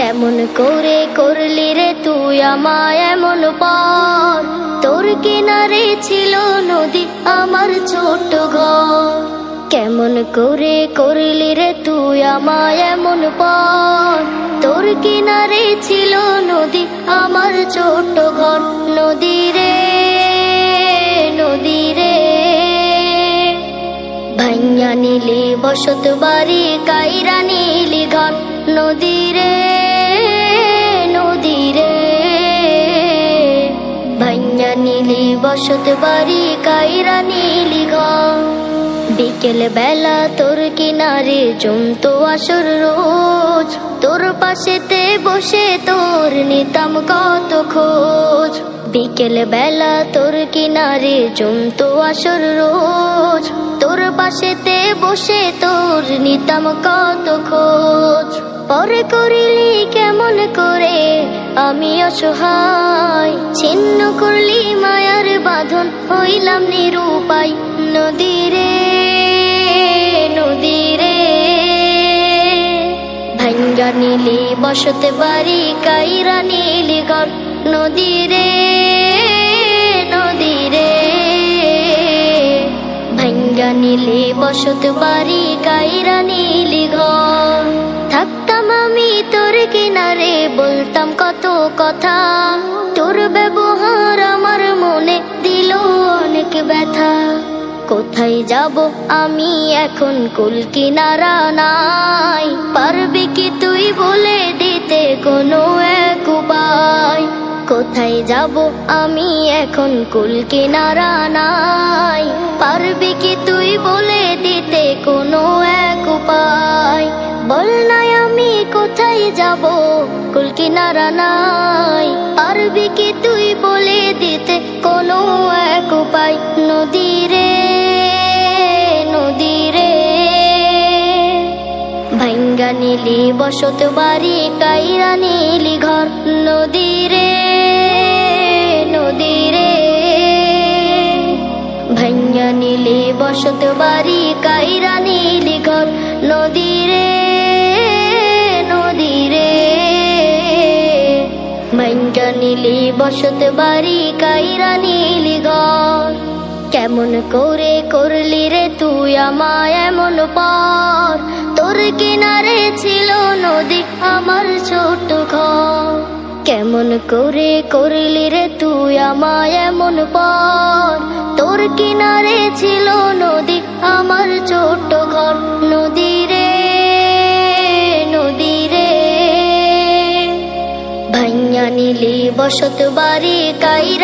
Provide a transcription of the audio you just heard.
কেমন করে করলি রে তুই আমায় এমন পর, তোর কিনারে ছিল নদী আমার ছোট ঘর। কেমন করে করলি রে তুই আমায় এমন পর, তোর কিনারে ছিল নদী আমার ছোট ঘর। নদী রে নদী রে, ভাইয়া নিলি বসত বাড়ি, কাইরা নিলি ঘর। নদী রে নদী রে, ভাইয়া নিলি বসত বাড়ি, কাইরা নিলি ঘর। বিকেল বেলা তোর কিনারে জমতো আসর রোজ, তোর পাশেতে বসে তোর নিতাম কত খোঁজ। বিকেল বেলা তোর কিনারে জমতো আসর রোজ, তোর পাশেতে বসে তোর নিতাম কত খোঁজ। পরে করিলি কেমন করে আমি অসহায়, ছিন্ন করলি মায়ার বাঁধন, হইলাম নিরুপায়। নদী রে নদী রে, ভাঙ্গা নিলি বসতে বাড়ি, কাইরা নিলি ঘর। নদী রে নদী রে, ভাঙ্গা নিলি বসত বাড়ি, কাইরা নিলি ঘর। থাকতাম আমি তোর কিনারে, বলতাম কত কথা, তোর ব্যবহার আমার মনে দিল অনেক ব্যথা। কোথায় যাব আমি এখন, কুল কিনারা নাই, পারবি কি তুই বলে দিতে কোনো এক উপায়? কোথায় যাব আমি এখন, কুল কিনারা নাই, পারবি কি তুই বলে দিতে কোনো এক উপায়? বল নাই আমি কোথায় যাব, কুল কিনারা নাই, পারবি কি তুই বলে দিতে কোনো এক উপায়? নদী রে নদী রে, ভাঙ্গা নিলি বসত বাড়ি, কাইরা নিলি ঘর। নদী রে নদী রে, ভাঙ্গা নিলি বসত বাড়ি, কাইরা নিলি ঘর। নদী রে নদী রে, ভাঙ্গা নিলি বসত বাড়ি, কাইরা নিলি ঘর। কেমন করে করলি রে তুই আমায় এমন পর, তোর কিনারে ছিল নদী আমার ছোট ঘর। কেমন করে করলি রে তুই আমায় এমন পর, তোর কিনারে ছিল নদী আমার ছোট ঘর। নদী রে নদী রে, ভাইয়া নিলি বসত বাড়ি, কাইরা